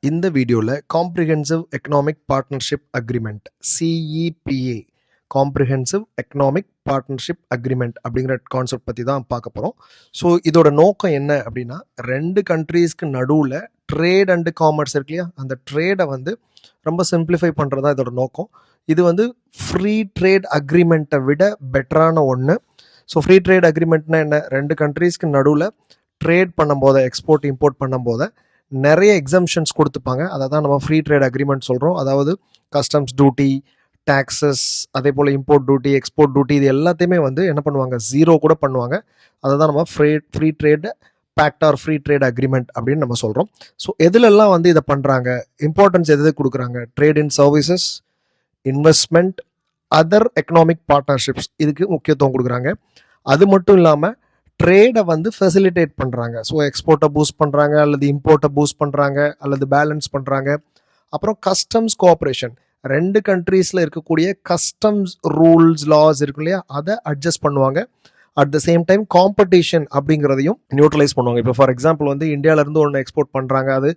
இந்த வீடியோவில் comprehensive economic partnership agreement CEPA comprehensive economic partnership agreement அப்படிங்கிற கான்செப்ட் பற்றி தான் பார்க்க போகிறோம். ஸோ இதோட நோக்கம் என்ன அப்படின்னா, ரெண்டு கண்ட்ரீஸ்க்கு நடுவில் ட்ரேட் அண்டு காமர்ஸ் இருக்கு இல்லையா, அந்த ட்ரேடை வந்து ரொம்ப சிம்பிளிஃபை பண்ணுறது தான் இதோட நோக்கம். இது வந்து ஃப்ரீ ட்ரேட் அக்ரிமெண்ட்டை விட பெட்டரான ஒன்று. ஸோ ஃப்ரீ ட்ரேட் அக்ரிமெண்ட்னா என்ன, ரெண்டு கண்ட்ரீஸ்க்கு நடுவில் ட்ரேட் பண்ணும்போது, எக்ஸ்போர்ட் இம்போர்ட் பண்ணும்போது நிறைய எக்ஸம்ஷன்ஸ் கொடுத்துப்பாங்க. அதை தான் நம்ம ஃப்ரீ ட்ரேட் அக்ரிமெண்ட் சொல்கிறோம். அதாவது கஸ்டம்ஸ் டியூட்டி, டாக்ஸஸ், அதே போல் இம்போர்ட் டியூட்டி, எக்ஸ்போர்ட் டியூட்டி, இது எல்லாத்தையுமே வந்து என்ன பண்ணுவாங்க, ஜீரோ கூட பண்ணுவாங்க. அதை தான் நம்ம free trade pact or free trade agreement அப்படின்னு நம்ம சொல்கிறோம். ஸோ எதுலெல்லாம் வந்து இதை பண்ணுறாங்க, இம்பார்ட்டன்ஸ் எது கொடுக்குறாங்க, ட்ரேட் இன் services, investment, other economic partnerships, இதுக்கு முக்கியத்துவம் கொடுக்குறாங்க. அது மட்டும் இல்லாமல் ட்ரேடை வந்து ஃபெசிலிட்டேட் பண்ணுறாங்க. ஸோ எக்ஸ்போர்ட்டை பூஸ்ட் பண்ணுறாங்க, அல்லது இம்போர்ட்டை பூஸ்ட் பண்ணுறாங்க, அல்லது பேலன்ஸ் பண்ணுறாங்க. அப்புறம் கஸ்டம்ஸ் கோஆப்ரேஷன், ரெண்டு கண்ட்ரீஸில் இருக்கக்கூடிய கஸ்டம்ஸ் ரூல்ஸ், லாஸ் இருக்கு இல்லையா, அதை அட்ஜஸ்ட் பண்ணுவாங்க. At the same time competition அப்படிங்கிறதையும் நியூட்ரலைஸ் பண்ணுவாங்க. இப்போ ஃபார் எக்ஸாம்பிள் வந்து இந்தியாவிலேருந்து ஒன்று எக்ஸ்போர்ட் பண்ணுறாங்க, அது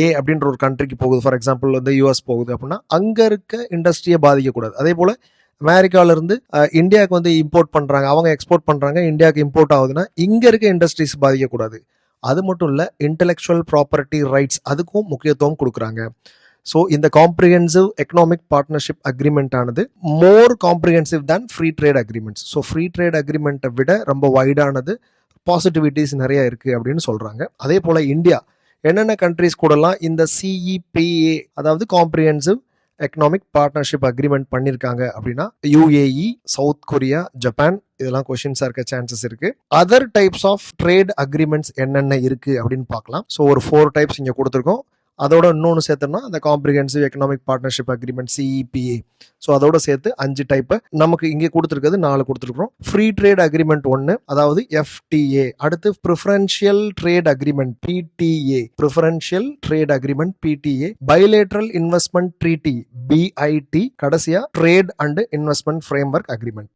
ஏ அப்படின்ற ஒரு கண்ட்ரிக்கு போகுது, ஃபார் எக்ஸாம்பிள் வந்து யூஎஸ் போகுது அப்படின்னா அங்கே இருக்க இண்டஸ்ட்ரியை பாதிக்கக்கூடாது. அதே போல் அமெரிக்காவிலேருந்து இந்தியாவுக்கு வந்து இம்போர்ட் பண்ணுறாங்க, அவங்க எக்ஸ்போர்ட் பண்ணுறாங்க, இந்தியாவுக்கு இம்போர்ட் ஆகுதுன்னா இங்கே இருக்க இண்டஸ்ட்ரீஸ் பாதிக்கக்கூடாது. அது மட்டும் இல்லை, இன்டெலெக்சுவல் ப்ராப்பர்ட்டி ரைட்ஸ், அதுக்கும் முக்கியத்துவம் கொடுக்குறாங்க. ஸோ இந்த காம்ப்ரிஹென்சிவ் எக்கனாமிக் பார்ட்னர்ஷிப் அக்ரிமெண்ட் ஆனது more comprehensive than free trade அக்ரிமெண்ட்ஸ். ஸோ ஃப்ரீ ட்ரேட் அக்ரிமெண்ட்டை விட ரொம்ப வைடானது, பாசிட்டிவிட்டிஸ் நிறைய இருக்குது அப்படின்னு சொல்கிறாங்க. அதே போல் இந்தியா என்னென்ன கண்ட்ரிஸ் கூடலாம் இந்த சிஇபிஏ அதாவது காம்ப்ரிஹென்சிவ் எக்கனாமிக் பார்ட்னர்ஷிப் அக்ரிமெண்ட் பண்ணியிருக்காங்க அப்படின்னா, யுஏஇ, சவுத் கொரியா, ஜப்பான், இதெல்லாம் கொஸ்டின்ஸாக இருக்க சான்சஸ் இருக்கு. Other types of trade agreements என்னென்ன இருக்கு அப்படின்னு பார்க்கலாம். ஸோ ஒரு 4 டைப்ஸ் இங்கே கொடுத்துருக்கோம். அதோட இன்னொன்று சேர்த்தோம்னா அந்த comprehensive economic partnership agreement CEPA. So அதோட சேர்த்து 5 டைப்பு நமக்கு இங்கே கொடுத்துருக்கிறது 4 கொடுத்துருக்கோம். ஃப்ரீ ட்ரேட் அக்ரிமெண்ட் 1, அதாவது எஃப்டிஏ. அடுத்து preferential trade agreement PTA, preferential trade agreement PTA, bilateral investment treaty BIT, கடைசியா trade and investment framework agreement.